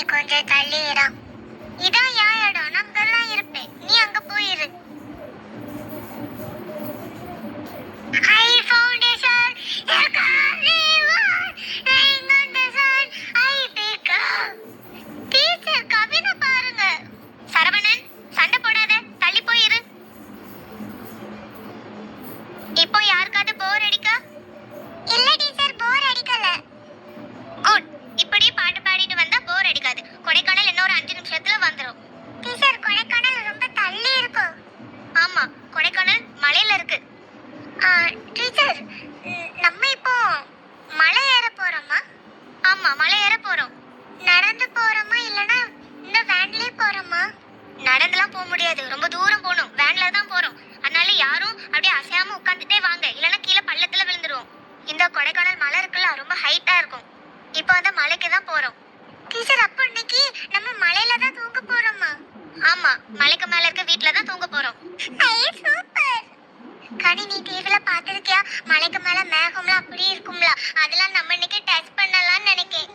நீ கொஞ்சம் தள்ளி இரு. இதான் என் இடம், நான் அங்கதான் இருப்பேன், நீ அங்க போயிரு. I found a sun, a carnival, ring on the sun, I pick up. Teacher கவினை பாருங்க. சரவணன், சண்டை போடாத, தள்ளி போயிரு. இப்போ யாருக்காவது போர் அடிக்கா? இல்ல டீச்சர், போர் அடிக்கல. குட். இப்படி பாட்டு பாடிட்டு வந்தா போர் அடிக்காது. கொடைக்கானல் இன்னொரு 5 நிமிஷத்துல வந்துரும். டீச்சர், கொடைக்கானல் ரொம்ப தள்ளி இருக்கு. ஆமா, கொடைக்கானல் மலையில இருக்கு. டீச்சர், நம்ம இப்போ மலை ஏற போறோமா? ஆமா, மலை ஏற போறோம். நடந்து போறோமா இல்லனா இந்த வேன்லயே போறோமா? நடந்துலாம் போக முடியாது, ரொம்ப தூரம் போகணும். வேன்ல தான் போறோம். அதனால யாரும் அப்படியே அசையாம உட்கார்ந்துட்டே வாங்க, இல்லனா கீழே பள்ளத்துல விழுந்துருவோம். இந்த கொடைக்கானல் மலை இருக்குல்ல, ரொம்ப ஹைட்டா இருக்கும். இப்போ அந்த மலைக்கு தான் போறோம். டீச்சர், அப்போ இன்னைக்கு நம்ம மலையில தான் தூங்க போறோமா? ஆமா, மலைக்கு மேல இருக்க வீட்ல தான் தூங்க போறோம். சூப்பர். கனி, நீ டிவில பாத்திருக்கியா? மலைக்கு மேல மேகம்லாம் அப்படி இருக்கும்ல, அதெல்லாம் நம்ம இன்னைக்கு டச் பண்ணலாம்னு நினைக்கேன்.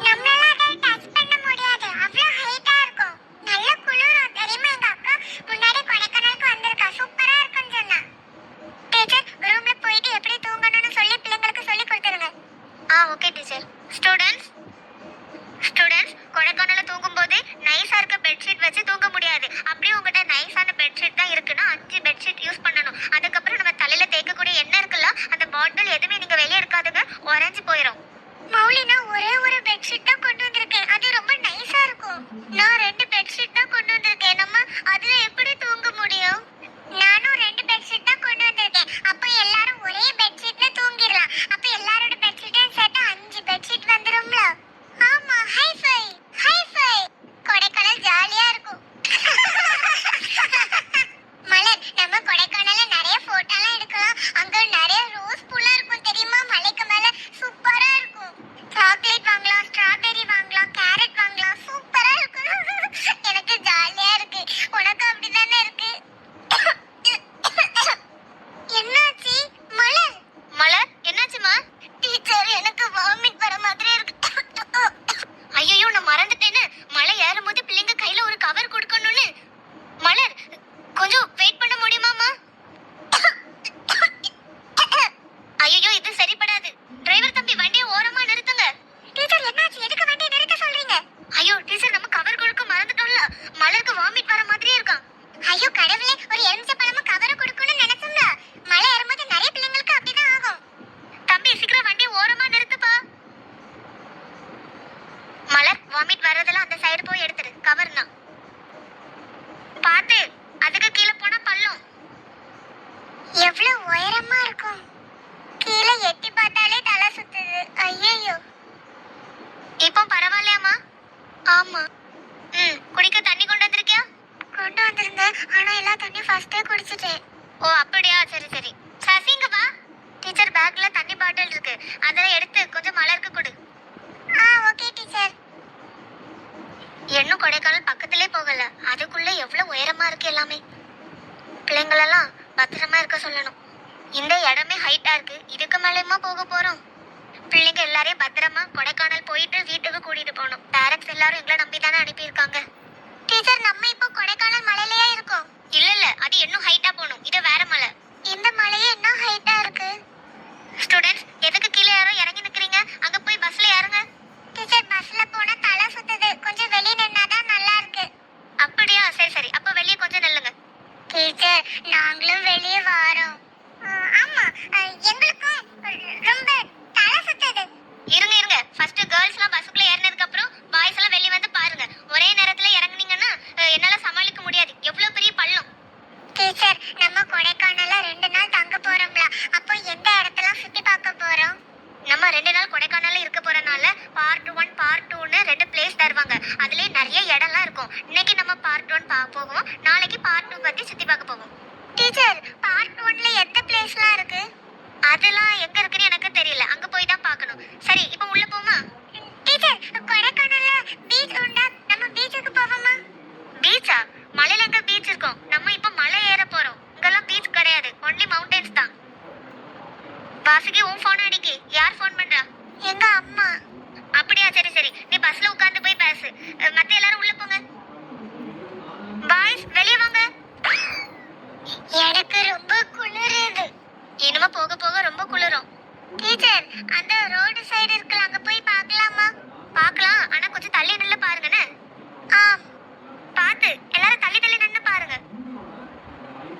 நம்மளால அதை டச் பண்ண முடியாது, அவ்வளவு ஹைட்டா இருக்கும். நல்ல குளிரும் தெரியுமா? எங்க அக்கா முன்னாடி கொடைக்கானலுக்கு வந்திருக்கா, சூப்பரா இருக்குன்னு சொன்னா. டீச்சர், ரூம்ல போயிட்டு எப்படி தூங்கணும்னு சொல்லி பிள்ளைங்களுக்கு சொல்லி கொடுத்துருங்க. Okay teacher. ஸ்டூடண்ட்ஸ், கொடைக்கானல்ல தூங்கும்போது நைஸா இருக்க பெட்ஷீட் வச்சு தூங்க முடியாது. அப்படியே உங்ககிட்ட நைஸான பெட்ஷீட் தான் இருக்குன்னா 5 பெட்ஷீட் யூஸ் பண்ணணும். அதுக்கப்புறம் நம்ம தலையில தேய்க்கக்கூடிய எண்ணெய் இருக்குல்ல, அந்த பாட்டில் எதுவுமே நீங்க வெளியே எடுக்காதுங்க, உறைஞ்சு போயிடும். மௌலி, நான் ஒரே ஒரு பெட்ஷீட் தான் கொண்டு வந்திருக்கேன், அது ரொம்ப நைஸா இருக்கும். நான் 2 பெட்ஷீட் தான் கொண்டு வந்திருக்கேன், நம்ம அதுல எப்படி தூங்க முடியும்? நானும் 2 பெட்ஷீட் தான் கொண்டு வந்திருக்கேன். அப்ப எல்லாரும் ஒரே பெட்ஷீட்ல தூங்கிடலாம். அப்ப எல்லாரோட பெட்ஷீட்டையும் சேர்த்து 5 பெட்ஷீட் வந்துரும்ல. ஆமா, ஹை ஃபை. கொடைக்கானல் ஜாலியா இருக்கும். மலர், நம்ம கொடைக்கானல்ல நிறைய போட்டோலாம் எடுக்கலாம். அங்க நிறைய ரோஸ் பூலாம் இருக்கும் தெரியுமா? மலைக்கு மேல சூப்பரா இருக்கும். சாக்லேட் வாங்கலாம், ஸ்ட்ராபெரி வாங்கலாம், கேரட் வாங்கலாம், சூப்பரா இருக்கும். எனக்கு ஜாலியா இருக்கு. உனக்கு அப்படிதானே இருக்கு? என்னாச்சு மலர், என்னாச்சுமா? டீச்சர், எனக்கு வாமிட் வர மாதிரி இருக்கு. ஐயோ, நான் மறந்துட்டேன்னு. மலை ஏறும்போது பிள்ளைங்க கையில ஒரு கவர் கொடுக்கணும்னு. மலர், கொஞ்சம் வெயிட் பண்ண முடியுமாமா? ஐயோ, இது சரிப்படாது. டிரைவர் தம்பி, வண்டியை ஓரமா நிறுத்துங்க. டீச்சர், என்னாச்சு? எதுக்கு வண்டியை நிறுத்த சொல்றீங்க? ஐயோ டீச்சர், நம்ம கவர் கொடுக்க மறந்துட்டோம்ல. மலருக்கு வாமிட் வர மாதிரியே இருக்கான். ஐயோ கடவுளே, ஒரு எலுமிச்சை பழமா கவர் கொடுக்கணும்னு நினைச்சோம்ல. மலை ஏறும்போது நிறைய பிள்ளைங்களுக்கு அப்படிதான் ஆகும். தம்பி, சீக்கிரம் வண்டியை ஓரமா நிறுத்துப்பா. மலர், வாமிட் வரதெல்லாம் அந்த சைடு போய் எடுத்துரு, கவர்னா பாத்து. அதுக்கு கீழே போனா பள்ளம். எவ்வளவு உயரமா இருக்கும், கீழே எட்டி பார்த்தாலே தலை சுத்துது. ஐயோ, இப்போ பரவாயில்லையாமா? ஆமா. குடிக்க தண்ணி கொண்டு வந்திருக்கியா? கொண்டு வந்திருந்தேன், ஆனா எல்லா தண்ணி ஃபர்ஸ்டே குடிச்சிட்டேன். ஓ அப்படியா, சரி சரி. சசிங்க வா. டீச்சர், பேக்ல தண்ணி பாட்டில் இருக்கு, அதெல்லாம் எடுத்து கொஞ்சம் மலருக்கு கொடு. Okay teacher. இன்னும் கொடைக்கானல் பக்கத்திலே போகல, அதுக்குள்ள எவ்வளவு உயரமா இருக்கு எல்லாமே. பிள்ளைங்களெல்லாம் பத்திரமா இருக்க சொல்லணும். இந்த இடமே ஹைட்டா இருக்கு, இதுக்கு மேலேயுமா போக போறோம்? பிள்ளைங்க எல்லாரையும் பத்திரமா கொடைக்கானல் போயிட்டு வீட்டுக்கு கூட்டிட்டு போகணும். பேரண்ட்ஸ் எல்லாரும் எங்களை நம்பி தானே அனுப்பியிருக்காங்க. டீச்சர், நம்ம இப்போ கொடைக்கானல் மலையிலேயே இருக்கோம். இல்ல, அது இன்னும் ஹைட்டா போகணும். இது வேற மலை. இந்த மலையே என்ன ஹைட்டா இருக்கு? ஸ்டூடண்ட்ஸ், எதுக்கு கீழே யாரும் இறங்கி நிக்கிறீங்க? அங்க போய் பஸ்ல ஏறுங்க. டீச்சர், பஸ்ல போனா தலை சுத்துது, கொஞ்சம் வெளிய நின்னாதான் நல்லா இருக்கு. அப்படியா, சரி சரி, அப்ப வெளிய கொஞ்சம் நில்லுங்க. டீச்சர், நாங்களும் வெளிய வரோம். ஆமா, எங்களுக்கும் ரொம்ப தலை சுத்துது. இருங்க, ஃபர்ஸ்ட் கேர்ள்ஸ்லாம் பஸ்க்குள்ள ஏறினதுக்கு அப்புறம் பாய்ஸ் எல்லாம் வெளிய வந்து பாருங்க. ஒரே நேரத்துல இறங்குனீங்கன்னா என்னால சமாளிக்க முடியாது, எவ்வளவு பெரிய பள்ளம். டீச்சர், நம்ம கொடைக்கானல்ல 2 நாள் தங்க போறோம்ல, அப்போ எந்த இடத்தெல்லாம் சுத்தி பார்க்க போறோம்? நம்ம 2 நாள் கொடைக்கானல்ல இருக்க போறனால பார்ட் 1 பார்ட் 2ன்னு 2 பிளேஸ் தருவாங்க. அதுலயே நிறைய இடம்லாம் இருக்கும். இன்னைக்கு நம்ம பார்ட் 1 போவோம், நாளைக்கு பார்ட் 2 பத்தி சுத்தி பார்க்க போவோம். டீச்சர், பார்ட் 1ல எந்த பிளேஸ்லாம் இருக்கு? அதெல்லாம் எங்க இருக்குன்னு எனக்கு தெரியல, அங்க போய் தான் பார்க்கணும். சரி, இப்போ உள்ள போமா? டீச்சர், கொடைக்கானல்ல பீச் உண்டா? நம்ம பீச்சுக்கு போவோமா? பீச்சா? மலையில எங்க பீச் இருக்கும்? நம்ம இப்போ மலை ஏற போறோம், இங்கெல்லாம் பீச் கிடையாது, ஒன்லி மவுண்டன்ஸ் தான். வாசுகி, உன் போன் அடிக்கி. யார் போன் பண்றா? எங்க அம்மா. அப்படியா, சரி சரி, நீ பஸ்ல உட்கார்ந்து போய் பேசு. கொஞ்சம் தள்ளி நின்னு பாருங்கன்னு. ஆ பாத்து எல்லாரும் தள்ளி தள்ளி நின்னு பாருங்க.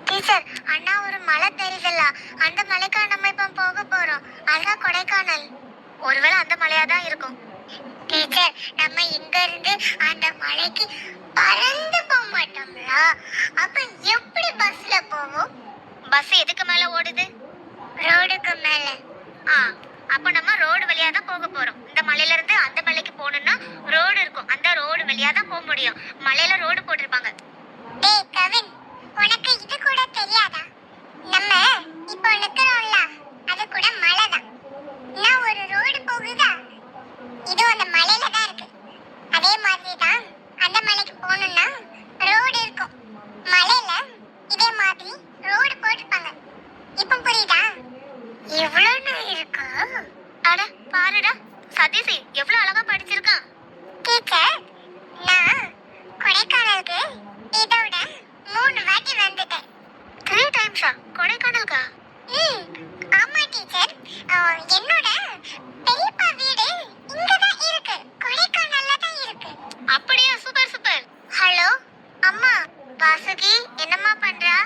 டீச்சர், அண்ணா ஒரு மலை தெரியுதுல்ல, அந்த மலைக்கா நம்ம இப்ப போக போறோம். அதான் கொடைக்கானல். ஒருவேளை அந்த மலையா தான் இருக்கும். டீச்சர், நம்ம இங்க இருந்து அந்த மலைக்கு பறந்து போக மாட்டோம்ல, அப்ப எப்படி பஸ்ல போவோம்? பஸ் எதுக்கு மேல ஓடுது? ரோடுக்கு மேல. ஆ, அப்ப நம்ம ரோடு வழியா தான் போக போறோம். இந்த மலையில இருந்து அந்த மலைக்கு போகணும்னா ரோடு இருக்கும், அந்த ரோடு வழியா தான் போக முடியும். மலையில ரோடு போட்டிருப்பாங்க. டேய் கவின், உனக்கு இது கூட தெரியாதா? நம்ம இப்போ நிக்கிறோம்ல, அது கூட மலை தான். நான் ஒரு ரோடு போகுதா, இது அந்த மலையில தான் இருக்கு. அதே மாதிரி தான் அந்த மலைக்கு போகணும்னா ரோடு இருக்கும். மலையில இதே மாதிரி ரோடு போட்டிருப்பாங்க. இப்போ புரியுதா? எவ்வளவு இருக்கு? அட பாருடா, சதீஷ் எவ்வளவு அழகா படிச்சிருக்கான். டீச்சர், நான் கொடைக்கானலுக்கு இதோட 3 வாட்டி வந்துட்டேன். 3 டைம்ஸா கொடைக்கானலுக்கா? ஆமா டீச்சர், என்னோட பெரியப்பா வீடு இங்க தான் இருக்கு, கொடைக்கானல்ல தான் இருக்கு. அப்படியே, சூப்பர் சூப்பர். ஹலோ அம்மா, வாசுகி என்னம்மா பண்றா?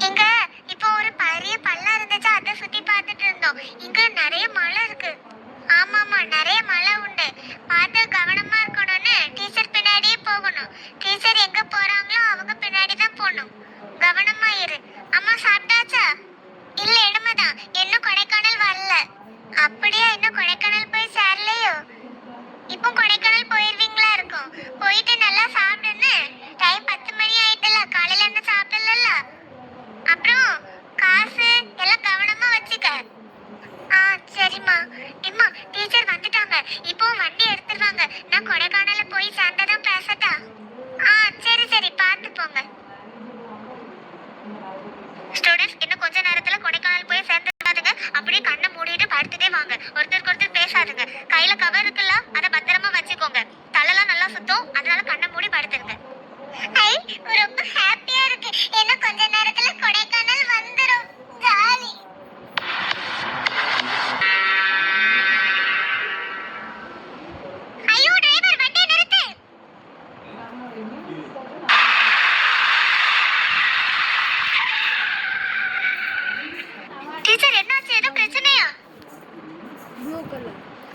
இங்க இப்போ ஒரு பெரிய பள்ளம் இருந்துச்சு, அதை சுத்தி பார்த்துட்டு இருந்தோம். இங்க நிறைய மலை இருக்கு. ஆமாமா, நிறைய மலை உண்டு. பார்த்து கவனமா இருக்கணும்னு டீச்சர் பின்னாடியே போகணும். டீச்சர் எங்க போறாங்களோ அவங்க பின்னாடி தான் போகணும். கவனமா இரு. அம்மா சாப்பிட்டாச்சா? இல்ல, இனிமேதான். இன்னும் கொடைக்கானல் வரல. அப்படியே, இன்னும் கொடைக்கானல் போய் சேரலையோ? இப்போ கொடைக்கானல் போயிருவீங்களா இருக்கும். போயிட்டு நல்லா சாப்பிடுன்னு. டைம் 10 மணி ஆயிட்டுல, காலையில என்ன சாப்பிடல. அப்புறம் காசு எல்லாம் கவனமா வச்சுக்க. சரிம்மா. இம்மா, டீச்சர் வந்துட்டாங்க. இப்போ வண்டி எடுத்துருவாங்க. நான் கொடைக்கானல போய் சேர்ந்ததும் பேசட்டா? சரி சரி, பார்த்து போங்க. ஸ்டூடெண்ட்ஸ், இன்னும் கொஞ்ச நேரத்துல கொடைக்கானல் போய் சேர்ந்துடாதுங்க. அப்படியே கண்ணை மூடிட்டு படுத்துட்டே வாங்க. ஒருத்தருக்கு ஒருத்தர் பேசாதுங்க. கையில கவர் இருக்குல்ல, அதை பத்திரமா வச்சுக்கோங்க. தலைலாம் நல்லா சுத்தம், அதனால கண்ணை மூடி படுத்துருங்க. ரொம்ப ஹாப்பியா இருக்கு. இன்னும் கொஞ்ச நேரத்துல கொடைக்கானல் வந்துரும். ஜாலி. ஐயோ டிரைவர், வண்டியை நிறுத்து. டீச்சர், என்னாச்சு? ஏதோ பிரச்சனையா?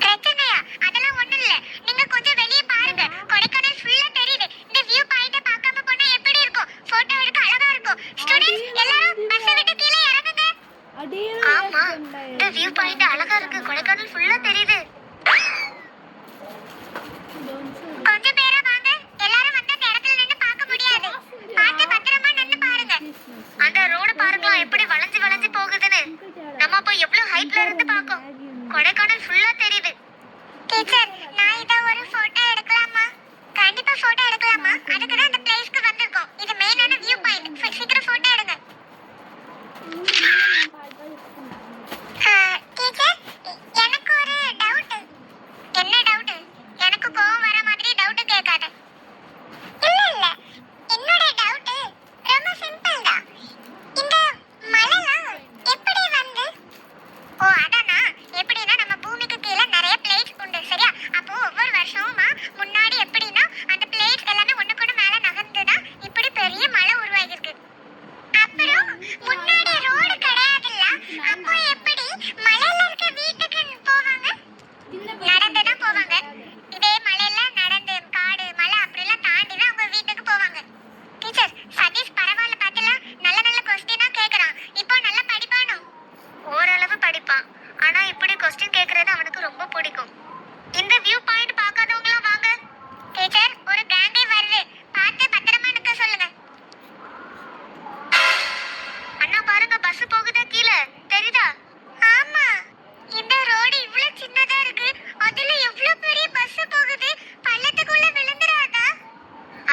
பிரச்சனையா? அதெல்லாம் ஒண்ணும் இல்ல. நீங்க கொஞ்சம் வெளிய பாருங்க, கொடைக்கானல் ஃபுல்லா தெரியுது. இந்த வியூ பாயிண்ட பார்க்காம போனா எப்படி இருக்கும்? போட்டோ எடுக்க அழகா இருக்கும். ஸ்டூடண்ட்ஸ் எல்லாரும் பஸ் விட்டு கீழே இறங்குங்க. ஆமா, இந்த வியூ பாயிண்ட் அழகா இருக்கு. கொடைக்கானல் ஃபுல்லா தெரியுது. கொஞ்சம் பேரா வாங்க. எல்லாரும் வந்து அந்த இடத்துல நின்னு பார்க்க முடியாது. பார்த்து பத்திரமா நின்னு பாருங்க. அந்த ரோடு பாருங்க எப்படி வளைஞ்சு வளைஞ்சு போகுதுன்னு. நம்ம அப்ப எவ்வளவு ஹைட்ல இருந்து பார்க்கோம். கொடைக்கானல் ஃபுல்லா தெரியுது. டீச்சர், நான் இத ஒரு போட்டோ எடுக்கலாமா? கண்டிப்பா போட்டோ எடுக்கலாமா? அதுக்கு தான் அந்த பிளேஸ்க்கு வந்திருக்கோம். இது மெயினான வியூ பாயிண்ட். சீக்கிரம் போட்டோ எடுங்க. டீச்சர், எனக்கு ஒரு டவுட். என்ன டவுட்? எனக்கு கோவம் வர மாதிரி டவுட் கேட்காத. இல்ல இல்ல, என்னோட டவுட் ரொம்ப சிம்பிள் தான். இந்த மலைலாம் எப்படி வந்து? அதானா? எப்படின்னா நம்ம பூமிக்கு கீழே நிறைய பிளேட்ஸ் உண்டு, சரியா? அப்போ ஒவ்வொரு வருஷமுமா முன்னாடி எப்படின்னா அந்த பிளேட்ஸ் எல்லாமே ஒண்ணுக்கு மேல நகர்ந்து தான் இப்படி பெரிய மலை உருவாகிருக்கு. அப்புறம் முன்னாடி ரோடு கிடையாதுல்ல, அப்போ எப்படி மலையில இருக்க வீட்டுக்கு போவாங்க? நடந்து தான் போவாங்க. இதே மலையில நடந்து காடு மலை அப்படிலாம் தாண்டி தான் அவங்க வீட்டுக்கு போவாங்க. டீச்சர், சதீஷ் பரவாயில்ல பாத்தல, நல்ல நல்ல கொஸ்டினா கேக்குறான். இப்போ நல்லா படிப்பானோ? ஓரளவு படிப்பான். ஆனா இப்படி கொஸ்டின் கேக்குறது அவனுக்கு ரொம்ப பிடிக்கும். இந்த வியூ பாயிண்ட் பார்க்காதவங்களாம் வாங்க. டீச்சர், ஒரு கேங்கே வருது. பார்த்து பத்திரமா நிக்க சொல்லுங்க. அண்ணா பாருங்க, பஸ் போகுதா கீழே, தெரியுதா? ஆமா, இந்த ரோடு இவ்வளவு சின்னதா இருக்கு, அதுல எவ்வளவு பெரிய பஸ் போகுது. பள்ளத்துக்குள்ள விழுந்துராதா?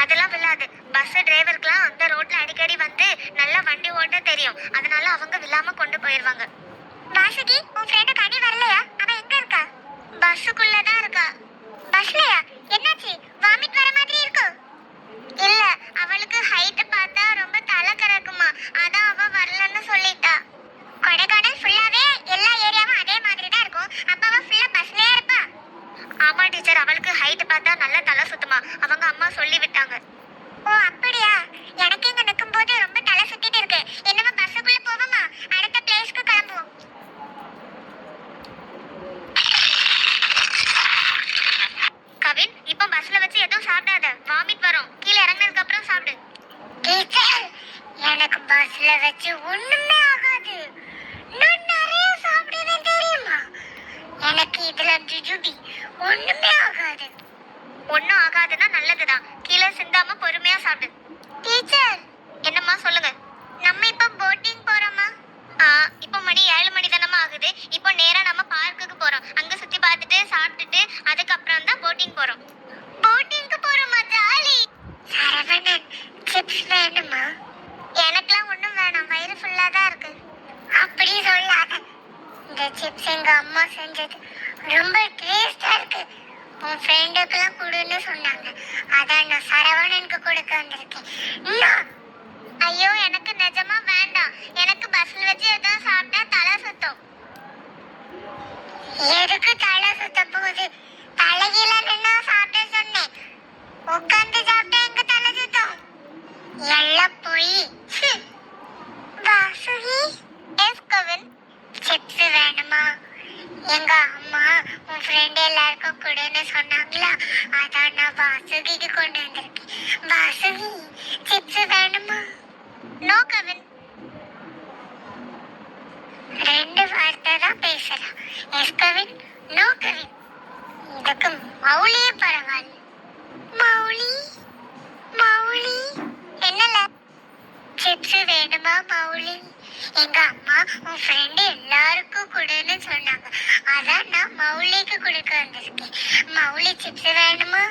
அதெல்லாம் விழாது. பஸ் டிரைவருக்குலாம் அந்த ரோட்ல அடிக்கடி வந்து நல்லா வண்டி ஓட்ட தெரியும். அதனால அவங்க விழாம கொண்டு போயிருவாங்க. வாசுகி, உன் ஃப்ரெண்ட் கனி வரலையா? அவ எங்க இருக்கா? பஸ்ஸுக்குள்ள தான் இருக்கா. பஸ்லயா? என்னாச்சு? வாமிட் வர மாதிரி இருக்கு. இல்ல, அவளுக்கு ஹைட் பார்த்தா ரொம்ப தலை கறக்குமா, அதான் அவ வரலன்னு சொல்லிட்டா. கொடைக்கானல் ஃபுல்லாவே எல்லா ஏரியாவும் அதே மாதிரி தான் இருக்கும். அப்ப அவ ஃபுல்லா பஸ்லயே இருப்பா. ஆமா டீச்சர், அவளுக்கு ஹைட் பார்த்தா நல்லா தலை சுத்துமா, அவங்க அம்மா சொல்லி விட்டாங்க. ஓ அப்படியா? எனக்கு இங்க நிக்கும்போது ரொம்ப தலை சுத்திட்டு இருக்கு. என்னமா பஸ்ஸுக்குள்ள போவோமா? அடுத்த பிளேஸ்க்கு கிளம்புவோம். கவின், இப்போ பஸ்ல வச்சு எதுவும் சாப்பிடாத, வாமிட் வரும். கீழே இறங்கினதுக்கு அப்புறம் சாப்பிடு. டீச்சர், எனக்கு பஸ்ல வச்சு ஒண்ணுமே ஆகாது. நான் நிறைய சாப்பிடுவேன் தெரியுமா? எனக்கு இதுல ஜுஜுபி ஒண்ணுமே ஆகாது. ஒண்ணும் ஆகாதுன்னா நல்லதுதான். கீழே சிந்தாம பொறுமையா சாப்பிடு. டீச்சர், என்னம்மா சொல்லுங்க. நம்ம இப்ப போட்டிங் போறோமா? இப்போ மணி 7 மணி தானமா ஆகுது. இப்போ நேரா நம்ம பார்க்குக்கு போறோம். அங்க சுத்தி பார்த்துட்டு சாப்பிட்டுட்டு அதுக்கப்புறம் தான் போட்டிங் போறோம். போட்டிங்க்கு போறோமா? ஜாலி. சரவணன், சிப்ஸ் வேணுமா? எனக்குலாம் ஒண்ணும் வேணாம், வயிறு ஃபுல்லா தான் இருக்கு. அப்படி சொல்லாத. இந்த சிப்ஸ் எங்க அம்மா செஞ்சது ரொம்ப டேஸ்டா இருக்கு. உன் ஃப்ரெண்டுக்கெல்லாம் கொடுன்னு சொன்னாங்க, அதான் நான் சரவணனுக்கு கொடுக்க வந்திருக்கேன். ஐயோ, எனக்கு நிஜமா வேண்டாம். எனக்கு பஸ்ல வச்சு எதாவது சாப்பிட்டா தலை சுத்தம். எதுக்கு தலை சுத்த போகுது? தலைகீழ நின்னா சாப்பிட சொன்னேன். உட்காந்து சாப்பிட்டா எங்க தலை சுத்தம்? எல்லாம் போய். வாசுகி. எஸ் கவின். சிப்ஸ் வேணுமா? எங்க அம்மா உன் ஃப்ரெண்ட் எல்லாருக்கும் கொடுன்னு சொன்னாங்களா, அதான் நான் வாசுகிக்கு கொண்டு வந்திருக்கேன். வாசுகி, சிப்ஸ் வேணுமா? நோ கவின். 2 வார்த்தை தான் பேசலாம். Yes Kavin, no Kavin. இதுக்கு மௌலியே பரவாயில்ல. மௌலி, மௌலி. என்னல? சிப்ஸ் வேணுமா மௌலி? எங்க அம்மா உன் ஃப்ரெண்டு எல்லாருக்கும் கொடுன்னு சொன்னாங்க, அதான் நான் மௌலிக்கு கொடுக்க வந்திருக்கேன். மௌலி, சிப்ஸ் வேணுமா?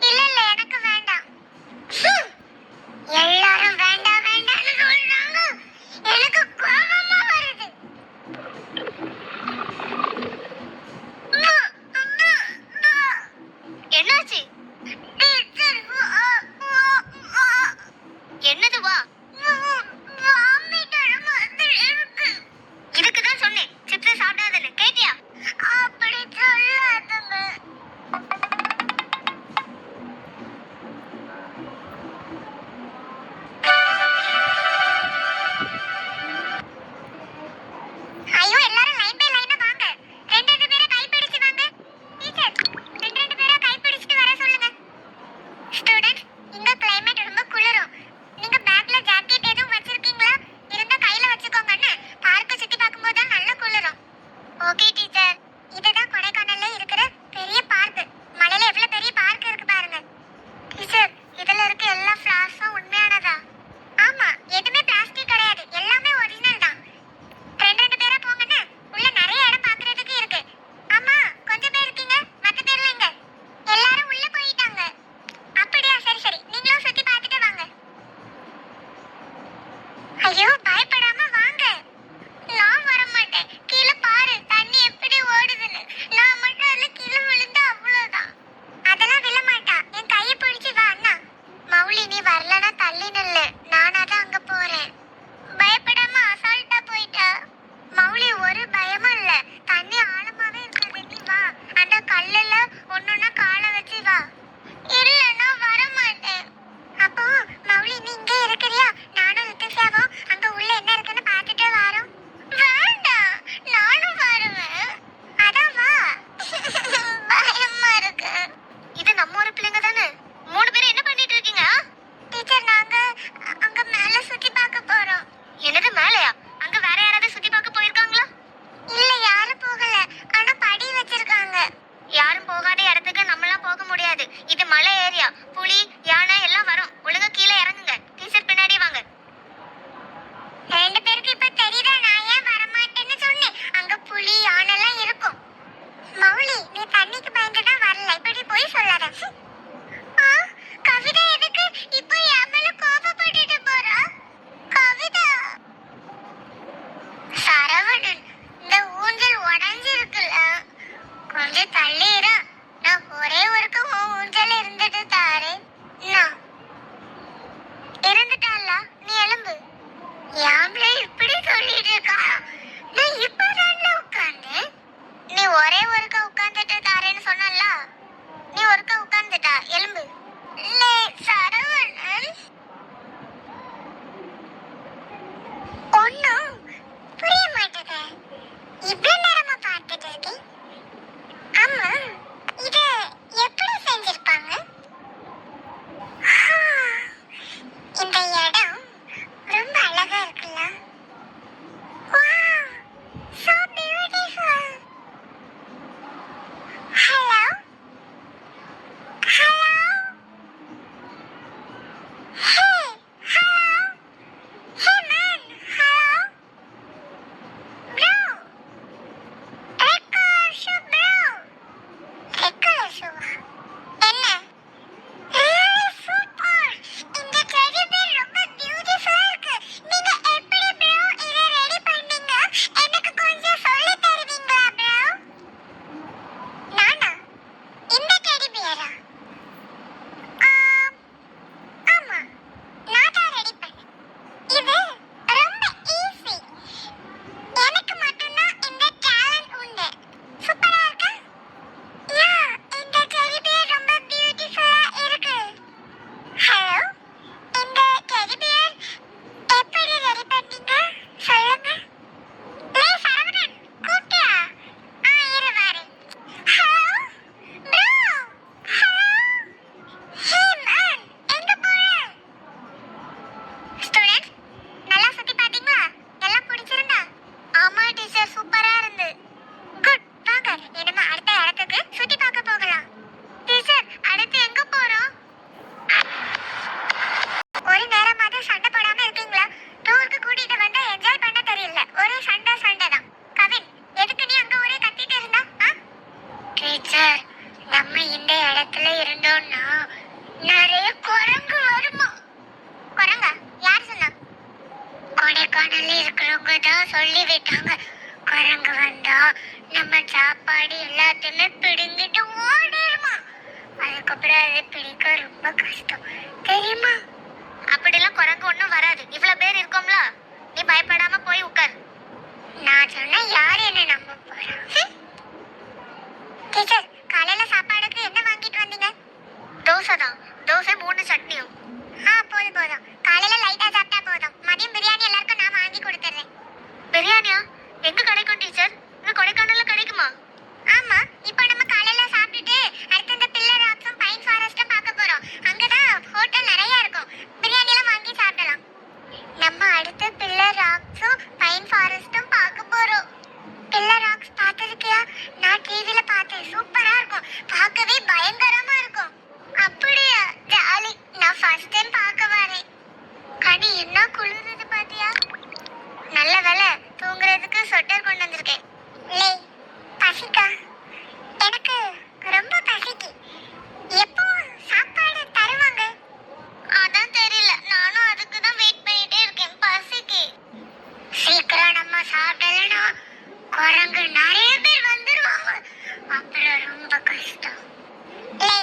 இல்ல இல்ல, எனக்கு வேண்டாம். எல்லாரும் வேண்டாம் வேண்டாம்னு சொல்றாங்க, எனக்கு கோபமா வருது. என்னாச்சு? என்னது? வா. இதுக்குதான் சொன்னேன் சிப்ஸ் சாப்பிடாதன்னு, கேட்டியா? அப்படி சொல்லாதங்க. ஐயோ, எல்லாரும் லைன் பை லைனா வாங்க. 2 பேரை கைப்பிடிச்சு வாங்க. டீச்சர், 2 பேரை கைப்பிடிச்சிட்டு வர சொல்லுங்க. ஸ்டூடண்ட்ஸ், இங்க கிளைமேட் ரொம்ப குளிரும். நீங்க பேக்ல ஜாக்கெட் எதுவும் வச்சிருக்கீங்களா? இருந்தா கையில வச்சுக்கோங்கன்னு. பார்க்க சுத்தி பார்க்கும்போது தான் நல்ல குளிரும். Okay teacher. இதுதான் கொடைக்கானல்ல இருக்கிற பெரிய பார்க். மலையில எவ்வளவு பெரிய பார்க் இருக்கு பாருங்க. டீச்சர், இதுல இருக்க எல்லா ஃப்ளார்ஸும் உண்மையானதா? ஆமா, எதுவுமே பிளாஸ்டிக் கிடையாது, எல்லாமே ஒரிஜினல் தான். 2 பேரா போங்கன்னு. உள்ள நிறைய இடம் பார்க்கிறதுக்கு இருக்கு. ஆமா, கொஞ்சம் பேர் இருக்கீங்க, மத்த பேர்லாம் எங்க? எல்லாரும் உள்ள போயிட்டாங்க. அப்படியா? சரி சரி, நீங்களும் சுத்தி பார்த்துட்டு வாங்க. ஐயோ, பயப்படாம வாங்க. நான் வர மாட்டேன். கீழே பாரு, தண்ணி எப்படி ஓடுதுன்னு. நான் மட்டும் அதுல கீழே விழுந்தா அவ்வளவுதான். அதெல்லாம் விழ மாட்டா. என் கையை பிடிச்சு வா அண்ணா. மௌலி, நீ வரலன்னா தள்ளி நில்லு, நானா தான் அங்க போறேன். பயப்படாம அசால்ட்டா போயிட்டா. மௌலி, ஒரு பயமும் இல்ல. தண்ணி ஆழமாவே இருக்காது, நீ வா. அந்த கல்லுல ஒன்னொன்னா காலை வச்சு வா. இல்ல, நான் வர மாட்டேன். அப்போ மௌலி, நீ இங்கே இருக்கிறியா? நானும் லித்திஷாவும் அங்க உள்ள என்ன இருக்குன்னு பார்த்துட்டு வரோம். வேண்டாம், நானும் வருவேன். அதான் வா. பயமா இருக்கு. இது நம்ம ஒரு பிள்ளைங்க தானே? 3 பேரும் என்ன பண்ணிட்டு இருக்கீங்க? டீச்சர், நாங்க அங்க மேல சுத்தி பார்க்க போறோம். என்னது, மேலையா? அங்க வேற யாராவது சுத்தி பார்க்க போயிருக்காங்களா? இல்ல, யாரும் போகல. ஆனா படி வச்சிருக்காங்க. யாரும் போகாத இடத்துக்கு நம்மலாம் போக முடியாது. இது மலை ஏரியா. புலி, யானை எல்லாம் வரும். ஒழுங்கா கீழே இறங்குங்க. டீச்சர் பின்னாடி வாங்க. 2 பேருக்கு இப்ப தெரியுதா நான் ஏன் வர மாட்டேன்னு சொன்னேன்? அங்க புலி, யானை எல்லாம் இருக்கும். மௌலி, நீ தண்ணிக்கு பயந்து தான் வரல, இப்படி போய் சொல்லாத. கவிதா எதுக்கு இப்போ என் மேல கோபப்பட்டுட்டு போறா? கவிதா. சரவணன், இந்த ஊஞ்சல் உடைஞ்சிருக்குல்ல, கொஞ்சம் தள்ளி இரு. நான் ஒரே ஒருக்கு ஊஞ்சல் இருந்துட்டு தாரு. நான் இருந்துட்டால, நீ எலும்பு. யாம்ல இப்படி சொல்லிட்டு இருக்கா? நான் இப்பதான் உட்கார்ந்து. நீ ஒரே ஒருக்க உட்கார்ந்துட்டு தாரேன்னு சொன்னல, இல்லையா? எலும்பு. லே சரவணன். ஒண்ணும் புரிய மாட்டேது. இவ்வளவு நேரமா பார்த்துட்டு இருக்கேன். ஆமா, இத எப்படி செஞ்சிருப்பாங்க? இந்த இடம் ரொம்ப அழகா இருக்குல்ல? Wow, so beautiful. Hello? Hello? Hey, hello? Hey man, hello? Bro, red color shoe bro. Red color shoe. என்ன? Really super. இந்த teddy bear ரொம்ப beautiful-ஆ இருக்கு. நீங்க எப்படி bro இதை ரெடி பண்ணீங்க? எனக்கு கொஞ்சம் சொல்லி தருவீங்களா bro? நானா? இந்த teddy bear-ஆ? ஆமா, நான் தான் ரெடி பண்ணேன். இது ரொம்ப ஈஸி. எனக்கு மட்டும்தான் இந்த டேலண்ட் உண்டு. சூப்பரா இருக்கா? யா, இந்த teddy bear ரொம்ப பியூட்டிஃபுல்லா இருக்கு. ஹலோ, இந்த teddy bear எப்படி ரெடி பண்ணீங்க? சொல்லுங்க. லே சரவணன், கூப்பிட்டியா? இரு வரேன். Hello bro, hello. Hey man, எங்க போற? ஸ்டூடெண்ட்ஸ், நல்லா சுத்தி பாத்தீங்களா? எல்லாம் பிடிச்சிருந்தா? ஆமா டீச்சர், சூப்பரா இருந்து. குட், வாங்க இனிமே அடுத்த இடத்துக்கு சுத்தி பார்க்க போகலாம். டீச்சர், அடுத்து எங்க போறோம்? ஒரு நேரமாவது சண்டை போடாம இருக்கீங்களா? டூருக்கு கூட்டிட்டு வந்தா என்ஜாய் பண்ண தெரியல. ஒரே சண்டை தான். கவின், எதுக்கு நீ அங்க ஒரே கத்திட்டு இருந்தா? டீச்சர், நம்ம இந்த இடத்துல இருந்தோம்னா நிறைய குரங்கு வருமா? குரங்கா? யார் சொன்னா? கொடைக்கானல்ல இருக்கிறவங்க தான் சொல்லி விட்டாங்க. குரங்கு வந்தா நம்ம சாப்பாடு எல்லாத்தையுமே பிடுங்கிட்டு ஓடிடுமா. அதுக்கப்புறம் அதை பிடிக்க ரொம்ப கஷ்டம், தெரியுமா? அப்படிலாம் குரங்கு ஒன்றும் வராது. இவ்வளவு பேர் இருக்கோம்ல, நீ பயப்படாம போய் உட்கார். நான் சொன்னா யார் என்ன நம்ப போறா? டீச்சர், காலையில சாப்பாடுக்கு என்ன வாங்கிட்டு வந்தீங்க? தோசை தான். தோசை 3 சட்னியும். போதும். காலையில லைட்டா சாப்பிட்டா போதும். மதியம் பிரியாணி எல்லாருக்கும் நான் வாங்கி கொடுத்துறேன். பிரியாணியா? எங்க கிடைக்கும் டீச்சர்? இங்க கொடைக்கானல்ல கிடைக்குமா? ஆமா, இப்போ நம்ம காலையில சாப்பிட்டுட்டு அடுத்து இந்த பில்லர் ராக்ஸும் பைன் ஃபாரஸ்டும் பார்க்க போறோம். அங்கதான் ஹோட்டல் நிறைய இருக்கும். பிரியாணி எல்லாம் வாங்கி சாப்பிடலாம். நம்ம அடுத்து பில்லர் ராக்ஸும் பைன் ஃபாரஸ்டும் பார்க்க போறோம். பில்லர் ராக்ஸ் பார்த்திருக்கியா? நான் டிவில பார்த்தேன். சூப்பரா இருக்கும். பார்க்கவே பயங்கரமா இருக்கும். அப்படியா? ஜாலி. நான் ஃபர்ஸ்ட் டைம் பார்க்க வரேன். கனி, என்ன குளிருது பாத்தியா? நல்ல வேளை தூங்குறதுக்கு ஸ்வெட்டர் கொண்டு வந்திருக்கேன். லே, பசிக்கா? எனக்கு ரொம்ப பசிக்கு. எப்போ சாப்பாடு தருவாங்க? அதான் தெரியல. நானும் அதுக்கு தான் வெயிட் பண்ணிட்டே இருக்கேன். பசிக்கு. சீக்கிரம் நம்ம சாப்பிடலனா குரங்கு நிறைய பேர் வந்துருவாங்க. அப்புறம் ரொம்ப கஷ்டம். லே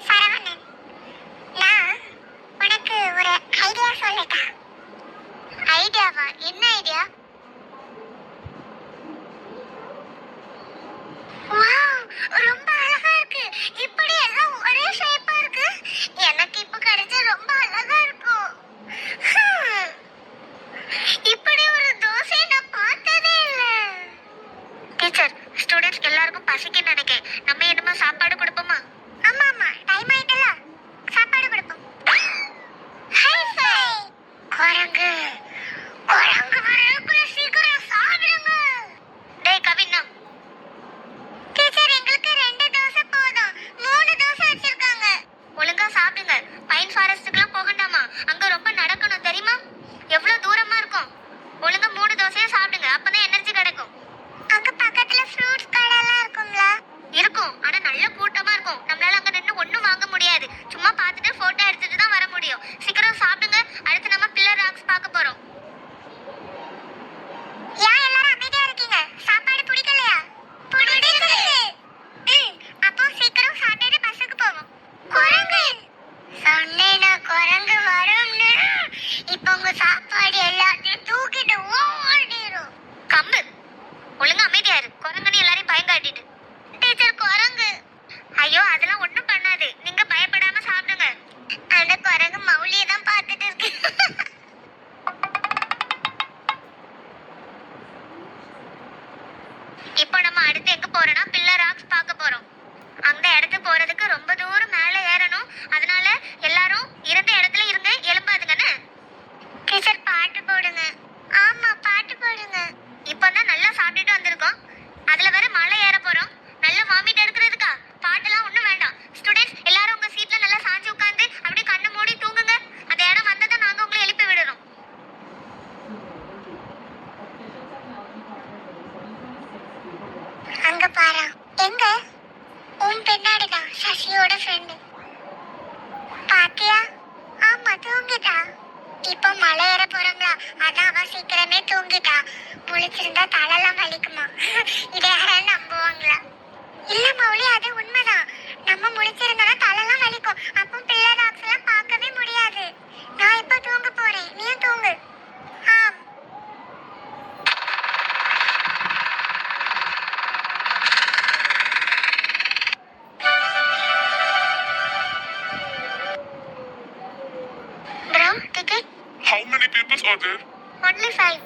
சரவணன், நான் உனக்கு ஒரு ஐடியா சொல்லட்டா? ஐடியாவா? என்ன ஐடியா? வாவ், ரொம்ப அழகா இருக்கு. போறதுக்கு ரொம்ப தூரம் மேலே ஏறணும். அதனால எல்லாரும் இருந்த இடத்துல இருங்க, எழும்பாதுங்கன்னு. டீச்சர் பாட்டு போடுங்க. ஆமா பாட்டு போடுங்க. இப்பதான் நல்லா சாப்பிட்டுட்டு வந்திருக்கோம், அதுல வேற மலை ஏற போறோம். நல்லா வாமிட் எடுக்கிறதுக்கா பாட்டுலாம் ஒண்ணும் வேண்டாம். ஸ்டூடெண்ட்ஸ் எல்லாரும் உங்க சீட்ல நல்லா சாஞ்சு உட்கார்ந்து அப்படியே கண்ணை மூடி தூங்குங்க. அந்த இடம் வந்ததை நாங்க உங்களை எழுப்பி விடுறோம். அங்க பாரு. எங்க? உன் பின்னாடிதான் சசியோட ஃப்ரெண்டு. பாத்தியா? ஆமா தூங்கிட்டா. இப்போ மலை ஏற போறோம்ல, அதான் அவ சீக்கிரமே தூங்கிட்டா. முழிச்சிருந்தா தலைலாம் வலிக்குமா? இதை யாராலும் நம்புவாங்களா? இல்ல மௌலி, அது உண்மைதான். நம்ம முழிச்சிருந்தா தலைலாம் வலிக்கும். அப்போ பிள்ளை டாக்ஸ் எல்லாம் பார்க்கவே முடியாது. நான் இப்ப தூங்க போறேன், நீயும் தூங்கு. ஆம். Bro, ticket? How many people are there? Only 5.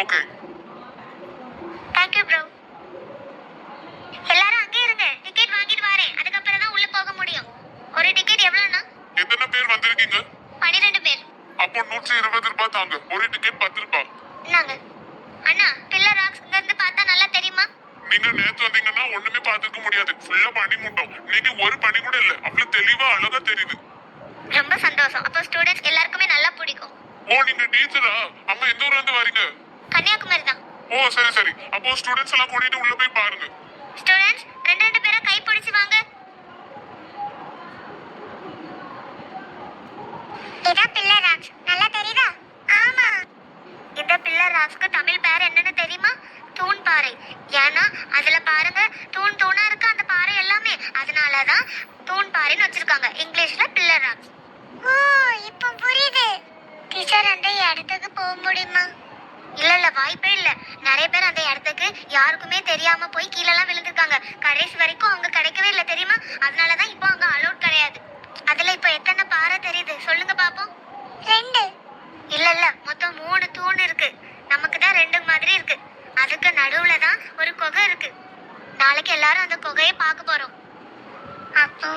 Okay. Thank you, bro. எல்லாரும் அங்கே இருங்க, டிக்கெட் வாங்கிட்டு வரேன். அதுக்கப்புறம் தான் உள்ள போக முடியும். ஒரு டிக்கெட் எவ்வளவுனா? எத்தனை பேர் வந்திருக்கீங்க? 12 பேர். அப்போ 120 ரூபாய் தாங்க. ஒரு டிக்கெட் 10 ரூபாய். இந்தாங்க. அண்ணா, பில்லர் ராக்ஸ் இங்க இருந்து பார்த்தா நல்லா தெரியுமா? நீங்க நேத்து வந்தீங்கன்னா ஒண்ணுமே பார்த்துக்க முடியாது. ஃபுல்லா பனி மூட்டம். இன்னைக்கு ஒரு பனி கூட இல்ல. அவ்வளவு தெளிவா அழகா தெரியுது. ரொம்ப சந்தோஷம். அப்போ ஸ்டூடெண்ட்ஸ் எல்லாருக்குமே நல்லா பிடிக்கும். ஓ, நீங்க டீச்சரா? அம்மா எந்த ஊர்ல இருந்து வரீங்க? கன்னியாகுமரி தான். ஓ சரி சரி. அப்போ ஸ்டூடெண்ட்ஸ் எல்லாம் கூட்டிட்டு உள்ள போய் பாருங்க. ஸ்டூடெண்ட்ஸ் ரெண்டு பேரை கை பிடிச்சு வாங்க. இதான் பில்லர் ராக்ஸ். நல்லா தெரியுதா? ஆமா. இந்த பில்லர் ராக்ஸ்க்கு தமிழ் பேர் என்னன்னு தெரியுமா? தூண் பாறை. ஏன்னா அதுல பாருங்க, தூண் தூணா இருக்கு அந்த பாறை எல்லாமே. அதனாலதான் தூண் பாறைன்னு வச்சிருக்காங்க. இங்கிலீஷ்ல பில்லர் ராக்ஸ். ஓ, இப்போ புரியுது. டீச்சர், அந்த இடத்துக்கு போக முடியுமா? இல்ல வாய்ப்பே இல்ல. நிறைய பேர் அந்த இடத்துக்கு யாருக்குமே தெரியாம போய் கீழெல்லாம் விழுந்திருக்காங்க. கடைசி வரைக்கும் அவங்க கிடைக்கவே இல்லை தெரியுமா? அதனாலதான் இப்போ அங்க அலோட் கிடையாது. அதுல இப்போ எத்தனை பாறை தெரியுது சொல்லுங்க பாப்போம்? 2. இல்ல மொத்தம் 3 தூண் இருக்கு. நமக்கு தான் 2 மாதிரி இருக்கு. அதுக்கு நடுவுல தான் ஒரு குகை இருக்கு. நாளைக்கு எல்லாரும் அந்த குகையை பார்க்க போறோம். அப்போ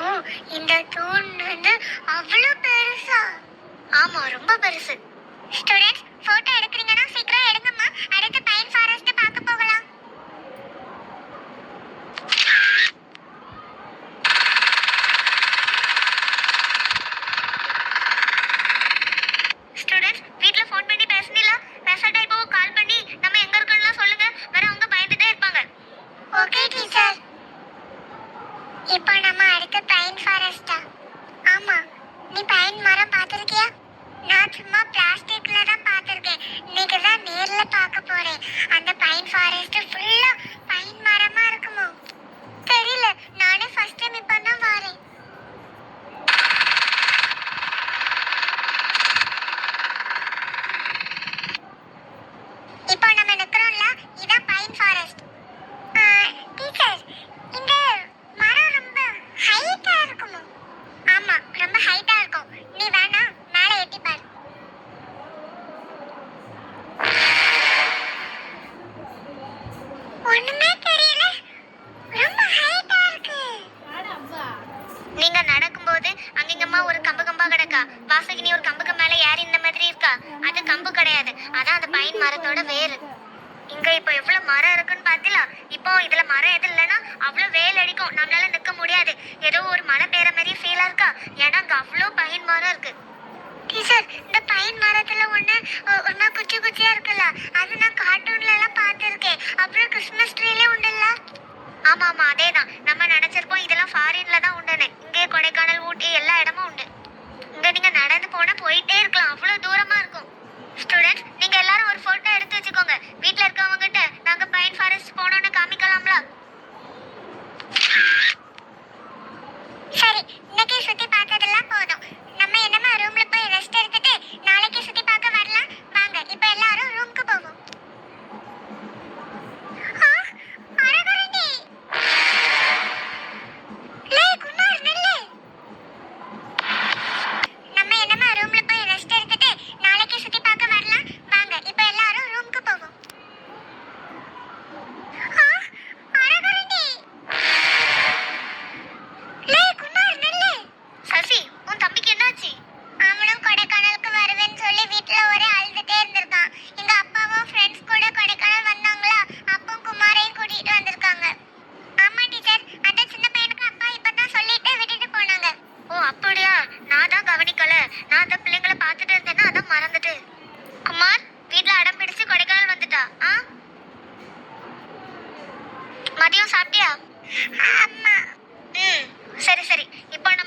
இந்த தூண் வந்து அவ்வளவு பெருசா? ஆமா, ரொம்ப பெருசு. ஸ்டூடெண்ட்ஸ் போட்டோ எடுக்கிறீங்கன்னா சீக்கிரம் எடுங்கம்மா. அடுத்து பைன் ஃபாரஸ்ட் பார்க்க போகலாம். ஸ்டூடெண்ட்ஸ் வீட்ல ஃபோன் பண்ணி பேசுனீங்களா? பேசாட்டா இப்போ கால் பண்ணி நம்ம எங்க இருக்கோம்லாம் சொல்லுங்க. வேற அவங்க பயந்துட்டே இருப்பாங்க. Okay teacher. இப்போ நம்ம அடுத்து பைன் ஃபாரஸ்டா? ஆமா. நீ பைன் மரம் பார்த்திருக்கியா? நான் சும்மா பிளாஸ்டிக்ல தான் பார்த்திருக்கேன். இன்னைக்கு தான் நேர்ல பார்க்க போறேன். அந்த பைன் ஃபாரஸ்ட் ஃபுல்லா பைன் மரமா இருக்குமோ தெரியல. நானே ஃபர்ஸ்ட் டைம் இப்பதான் வரேன். இப்போ நம்ம நிக்கிறோம்ல, இதான் பைன் ஃபாரஸ்ட். டீச்சர், இந்த மரம் ரொம்ப ஹைட்டா இருக்குமோ? ஆமா, ரொம்ப ஹைட்டா இருக்கும். நீ வேணா மேலே எட்டி பாரு. ஒண்ணுமே தெரியல, ரொம்ப ஹைட்டா இருக்கு. நீங்க நடக்கும்போது அங்கங்கம்மா ஒரு கம்பு கம்பா கிடக்கா. வாசகினி ஒரு கம்புக்கு மேல ஏறி இந்த மாதிரி இருக்கா. அது கம்பு கிடையாது, அதான் அந்த பைன் மரத்தோட வேறு. இங்க இப்போ எவ்வளவு மரம் இருக்குன்னு பாத்தீங்களா? இப்போ இதுல மரம் எது இல்லைன்னா அவ்வளவு வெயில் அடிக்கும், நம்மளால நிக்க முடியாது. ஏதோ ஒரு மழை பெய்யற மாதிரி ஃபீலா இருக்கா. ஏன்னா அங்க அவ்வளவு பைன் மரம் இருக்கு. டீச்சர், இந்த பைன் மரத்துல ஒண்ணு குச்சி குச்சியா இருக்குல்ல, அது நான் கார்ட்டூன்ல எல்லாம் பார்த்திருக்கேன். அப்புறம் கிறிஸ்மஸ் ட்ரீலே உண்டுல்ல? ஆமா ஆமா, அதேதான். நம்ம நினைச்சிருப்போம் இதெல்லாம் ஃபாரின்ல தான் உண்டுன்னு. இங்கே கொடைக்கானல், ஊட்டி எல்லா இடமும் உண்டு. இங்க நீங்க நடந்து போனா போயிட்டே இருக்கலாம், அவ்வளவு தூரமா இருக்கும். ஸ்டூடெண்ட்ஸ் நீங்க எல்லாரும் ஒரு போட்டோ எடுத்து வச்சுக்கோங்க. வீட்ல இருக்கவங்க கிட்ட நாங்க பைன் ஃபாரஸ்ட் போனோம்னு காமிக்கலாம்ல? சரி, இன்னைக்கு சுத்தி பார்த்ததெல்லாம் போதும். நம்ம என்னமா ரூம்ல போய் ரெஸ்ட் எடுத்துட்டு நாளைக்கு சுத்தி பார்க்க வரலாம். வாங்க இப்போ எல்லாரும் ரூமுக்கு போவோம். அரகரண்டி, லே குமார் நில்லு. நம்ம என்னமா ரூம்ல போய் ரெஸ்ட் எடுத்துட்டு நாளைக்கு சுத்தி பார்க்க வரலாம். வாங்க இப்போ எல்லாரும் ரூமுக்கு போவோம். அரகரண்டி, லே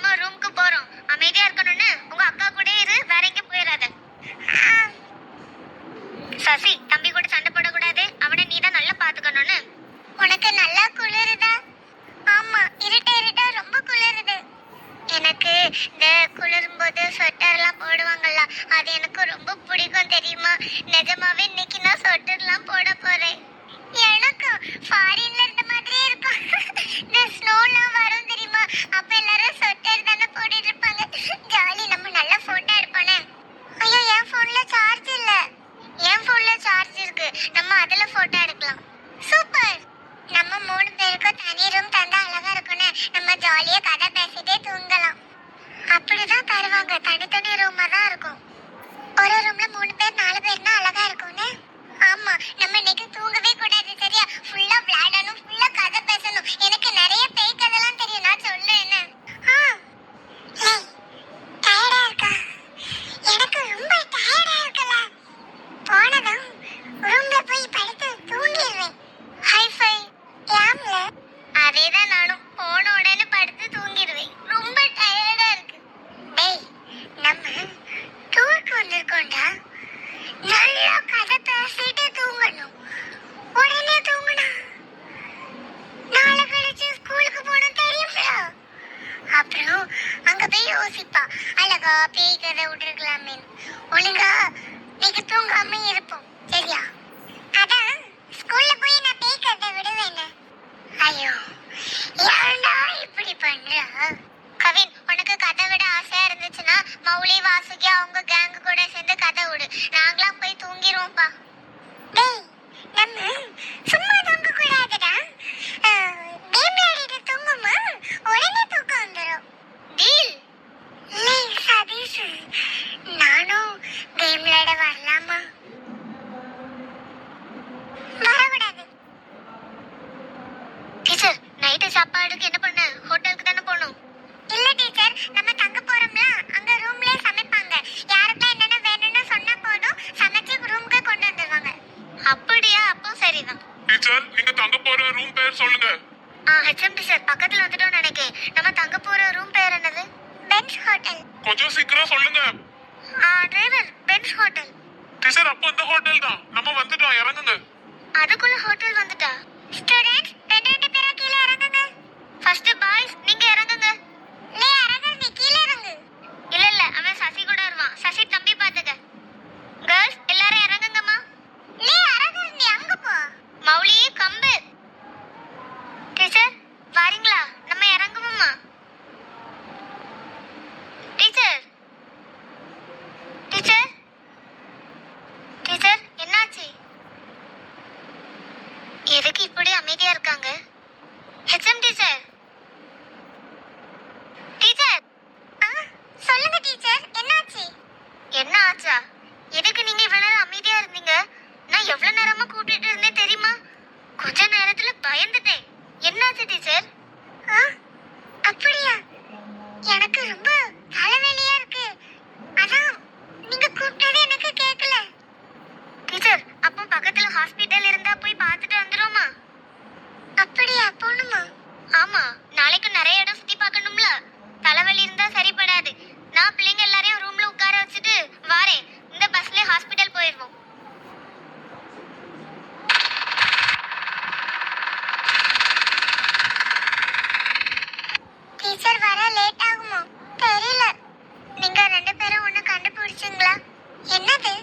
நம்ம ரூமுக்கு போறோம். அமைதியா இருக்கணும்னு உங்க அக்கா கூட இரு, வேற எங்கேயும் போயிடாத. சசி, தம்பி கூட சண்டை போடக்கூடாது. அவனை நீ தான் நல்லா பாத்துக்கணும்னு. உனக்கு நல்லா குளிருதா? ஆமா, இருட்ட இருட்ட ரொம்ப குளிருது. எனக்கு இந்த குளிரும் போது ஸ்வெட்டர்லாம் போடுவாங்கல்ல, அது எனக்கு ரொம்ப பிடிக்கும் தெரியுமா? நிஜமாவே இன்னைக்கு நான் ஸ்வெட்டர்லாம் போட போறேன். எனக்கும் ஃபாரின்ல இருந்த மாதிரியே இருக்கும். இந்த ஸ்னோலாம் வரும் தெரியுமா? அப்ப எல்லாரும் ஸ்வெட்டர் தானே போட்டுட்டு இருப்பாங்க. ஜாலி, நம்ம நல்லா போட்டோ எடுப்போனே. ஐயோ, என் போன்ல சார்ஜ் இல்ல. என் போன்ல சார்ஜ் இருக்கு, நம்ம அதுல போட்டோ எடுக்கலாம். சூப்பர். நம்ம 3 பேருக்கும் தனி ரூம் தந்தா அழகா இருக்கும்னு நம்ம ஜாலியா கதை பேசிட்டே தூங்கலாம். அப்படிதான் தருவாங்க, தனித்தனி ரூமா தான் இருக்கும். ஒரு ரூம்ல 3 பேர் 4 பேர்னா அழகா இருக்கும்னு. ஆமா, நம்ம இன்னைக்கு தூங்கவே கூடாது சரியா? ஃபுல்லா விளையாடணும், ஃபுல்லா கதை பேசணும். எனக்கு நிறைய பேய் கதைலாம் தெரியும், நான் சொல்றேன் என்ன. டயர்டா இருக்கா? எனக்கு ரொம்ப டயர்டா இருக்குல. போனதும் ரூம்ல போய் படுத்து தூங்கிடுவேன். ஹைஃபை யாம்ல அதேதான், நானும் போன உடனே படுத்து தூங்கிடுவேன். ரொம்ப டயர்டா இருக்கு. டேய், நம்ம டூருக்கு வந்திருக்கோம்டா. நல்லா கதை பேசிட்டு தூங்கணும். உடனே தூங்குனா நாளை கழிச்சு ஸ்கூலுக்கு போகணும் தெரியும்ல. அப்புறம் அங்க போய் யோசிப்பா, அழகா பேய் கதை விட்டுருக்கலாமே. ஒழுங்கா நீங்க தூங்காம இருப்போம் சரியா? அதான் ஸ்கூல்ல போய் நான் பேய் கதை விடுவேன். ஐயோ, ஏன்டா இப்படி பண்றா? கவின், உனக்கு கதை விட ஆசையா இருந்துச்சுன்னா மௌலி, வாசுகி அவங்க கேங் கூட சேர்ந்து கதை விடு. நாங்களாம் போய் தூங்கிடுவோம்ப்பா. டேய், நம்ம சும்மா தூங்க கூடாதுடா. கேம் விளையாடிட்டு தூங்குமா உடனே தூக்கம் வந்துடும். டீல். லே சதீஷ், நானும் கேம் விளையாட வரலாமா? வரக்கூடாது. டீச்சர், நைட்டு சாப்பாடுக்கு என்ன பண்ண? ஹோட்டலுக்கு தானே போகணும். இல்ல டீச்சர், நம்ம தங்க போறோம்ல, அங்க ரூம்லயே சமைப்பாங்க. யாருக்கெல்லாம் என்னென்ன வேணும்னு சொன்னா போதும், சமைச்சு ரூமுக்கு கொண்டு வந்துருவாங்க. அப்படியா? அப்போ சரிதான். டீச்சர், நீங்க தங்க போற ரூம் பேர் சொல்லுங்க. ஹெச்எம் டீச்சர், பக்கத்துல வந்துட்டோம்னு நினைக்கிறேன். நம்ம தங்க போற ரூம் பேர் என்னது? Benz hotel. கொஞ்சம் சீக்கிரம் சொல்லுங்க. Driver, Benz hotel. டீச்சர், அப்போ இந்த ஹோட்டல் தான். நம்ம வந்துட்டோம், இறங்குங்க. அதுக்குள்ள ஹோட்டல் வந்துட்டா? ஸ்டூடண்ட்ஸ், ரெண்டு பேரும் கீழே இறங்குங்க. ஃபர்ஸ்ட் பாய்ஸ், நீங்க இறங்குங்க. லே அரகர், நீ கீழே இறங்கு. இல்ல இல்ல, அவன் சசி கூட வருவான். சசி, தம்பி பாத்துக்க. கேர்ள்ஸ் எல்லாரும் இறங்குங்கம்மா. லே அரகர், நீ அங்க போ. மௌலி, கம்பு. டீச்சர், வாரீங்களா? நம்ம இறங்குவோமா? டீச்சர், டீச்சர், டீச்சர், என்னாச்சு? எதுக்கு இப்படி அமைதியா இருக்காங்க? HM teacher, teacher. சொல்லுங்க டீச்சர், என்னாச்சு? என்ன ஆச்சா? எதுக்கு நீங்க இவ்வளவு நேரம் அமைதியா இருந்தீங்க? நான் எவ்வளவு நேரமா கூப்பிட்டு இருந்தேன் தெரியுமா? கொஞ்ச நேரத்துல பயந்துட்டேன். என்னாச்சு டீச்சர்? அப்படியா? எனக்கு ரொம்ப தலைவலியா இருக்கு. அதான் நீங்க கூப்பிட்டது எனக்கு கேட்கல. டீச்சர், அப்போ பக்கத்துல ஹாஸ்பிடல் இருந்தா போய் பார்த்துட்டு வந்துருமா? அப்படியா? போணுமா? ஆமா, நாளைக்கு நிறைய இடம் சுத்தி பார்க்கணும்ல. தலைவலி இருந்தா சரிப்படாது. நான் பிள்ளைங்க எல்லாரையும் ரூம்ல உட்கார வச்சுட்டு வாரேன். இந்த பஸ்ல ஹாஸ்பிடல் போயிடுவோம். டீச்சர் வர லேட் ஆகுமோ? தெரியல. நீங்க 2 பேரும் ஒண்ணு கண்டுபிடிச்சீங்களா? என்னது?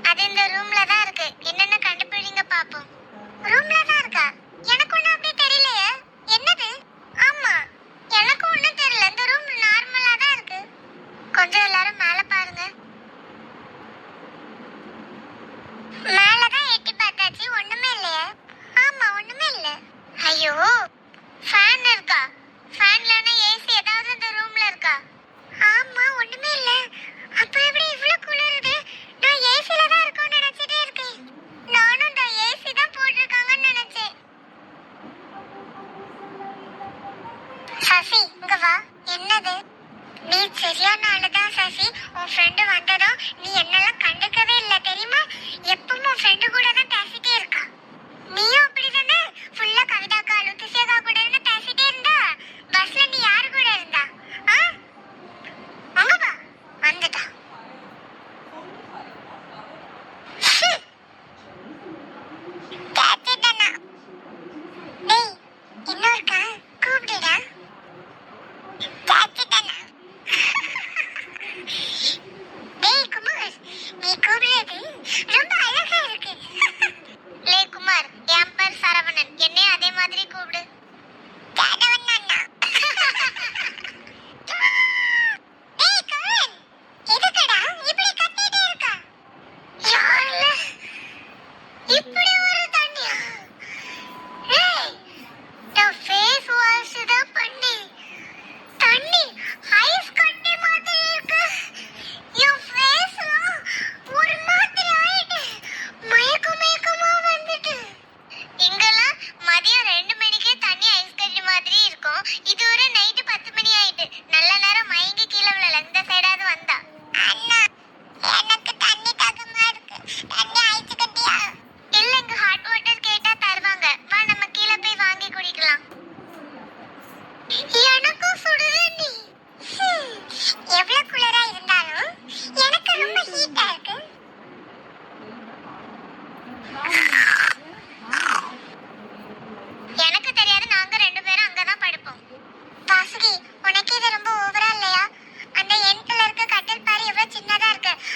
அது இந்த ரூம்ல தான் இருக்கு. என்னென்ன கண்டுபிடிங்க பாப்போம். ரூம்ல தான் இருக்கா? எனக்கு ஒண்ணு அப்படி தெரியலையே. என்னது? ஆமா, எனக்கு ஒண்ணும் தெரியல. இந்த ரூம் நார்மலா தான் இருக்கு. கொஞ்சம் எல்லாரும் மேல பாருங்க. மேல தான் எட்டி பார்த்தாச்சு, ஒண்ணுமே இல்லையே. ஆமா, ஒண்ணுமே இல்ல. ஐயோ, ஃபேன் இருக்கா? ஃபேன்ல ஏசி ஏதாவது இந்த ரூம்ல இருக்கா? ஆமா, ஒண்ணுமே இல்ல. அப்ப எப்படி இவ்ளோ குளிருது? நான் ஏசில தான் இருக்கேன்னு நினைச்சிட்டே இருக்கேன். நானும் இந்த ஏசி தான் போட்டுருக்காங்கன்னு நினைச்சேன். சசி, இங்க வா. என்னது? நீ சரியான ஆளுதான் சசி. உன் ஃப்ரெண்டு வந்ததும் நீ என்னெல்லாம் கண்டுக்கவே இல்லை தெரியுமா? எப்பவும் உன் ஃப்ரெண்டு கூட தான் பேசிட்டே இருக்கா. நீயும் அப்படிதானே? ஃபுல்லா கவிதாக்கா, லுத்திசியாக்கா கூட இருந்து பேசிட்டே இருந்தா. பஸ்ல நீ யாரு கூட இருந்தா?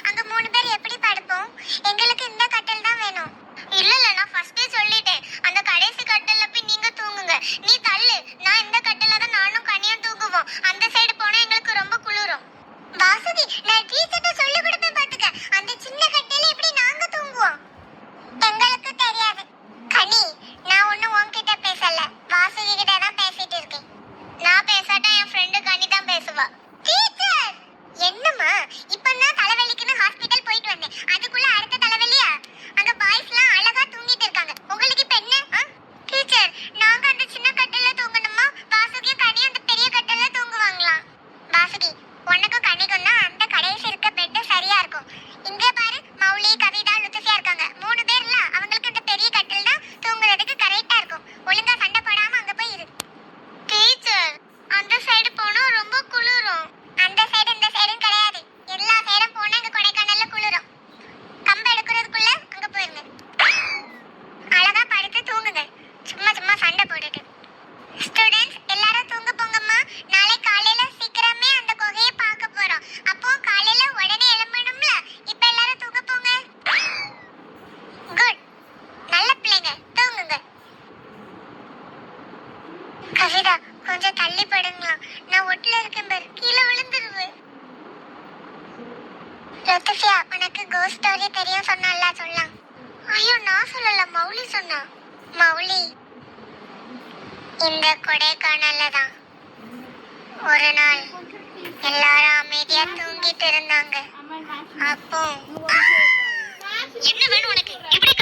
அங்க 3 பேர் எப்படி படுப்போம்? எங்களுக்கு இந்த கட்டில் தான் வேணும். இல்ல நான் ஃபர்ஸ்டே சொல்லிட்டேன். அந்த கடைசி கட்டில்ல போய் நீங்க தூங்குங்க. நீ தள்ளு. நான் இந்த கட்டில்ல தான் நானும் கனியும் தூங்குவோம். அந்த சைடு போனா எங்களுக்கு ரொம்ப குளிரும். வாசுகி, நான் டீச்சர்ட்ட சொல்லி கொடுப்பேன் பாத்துக்க. அந்த சின்ன கட்டில்ல எப்படி நாங்க தூங்குவோம்? எங்களுக்கு தெரியாது. கனி, நான் ஒண்ணும் உன்கிட்ட பேசல. வாசுகி கிட்ட தான் பேசிட்டு இருக்கேன். நான் பேசாட்டா என் ஃப்ரெண்ட் கனி தான் பேசுவா. டீச்சர், என்னம்மா? இப்பதான் தலைவலிக்குன்னு ஹாஸ்பிடல் போயிட்டு வந்தேன். அதுக்குள்ள அடுத்த தலைவலியா? அங்க பாய்ஸ்லாம் அழகா தூங்கிட்டு இருக்காங்க. உங்களுக்கு இப்ப என்ன? டீச்சர், நாங்க அந்த சின்ன கட்டில்ல தூங்கணுமா? வாசுகியும் கனி அந்த பெரிய கட்டில்ல தூங்குவாங்களா? வாசுகி, உனக்கும் கனிக்கும் தான் அந்த கடைசி இருக்க பெட் சரியா இருக்கும். இங்க பாரு, மௌலி, கவிதா, லுத்துசியா இருக்காங்க. 3 பேர்ல அவங்களுக்கு இந்த பெரிய கட்டில் தான் தூங்குறதுக்கு கரெக்டா இருக்கும். ஒழுங்கா சண்டை போடாம அங்க போய் இரு. டீச்சர், அந்த சைடு போனா ரொம்ப குளிரும். அந்த சைடு இந்த சைடும் கிடையாது. எல்லா சைடும் போனா இங்க கொடைக்கானல்ல குளிரும். கம்பு எடுக்கிறதுக்குள்ள அங்க போயிருங்க. அழகா படுத்து தூங்குங்க. சும்மா சும்மா சண்டை போட்டுட்டு. ஸ்டூடண்ட்ஸ் எல்லாரும் தூங்க போங்கம்மா. நாளை காலையில சீக்கிரமே அந்த குகையை பார்க்க போறோம். அப்போ காலையில உடனே எழும்பணும்ல. இப்ப எல்லாரும் தூங்க போங்க. குட். நல்ல பிள்ளைங்க, தூங்குங்க. கவிதா, கொஞ்சம் தள்ளி படுங்களா. நான் ஒட்டுல இருக்கேன் பாரு, கீழே விழுந்துருவேன். லத்திஃபியா, உனக்கு கோஸ்ட் ஸ்டோரி தெரியும் சொன்னல்ல, சொல்லலாம். ஐயோ, நான் சொல்லல, மௌலி சொன்னா. மௌலி, இந்த கொடைக்கானல்ல தான் ஒரு நாள் எல்லாரும் அமைதியா தூங்கிட்டு இருந்தாங்க. அப்போ என்ன வேணும் உனக்கு? இப்படி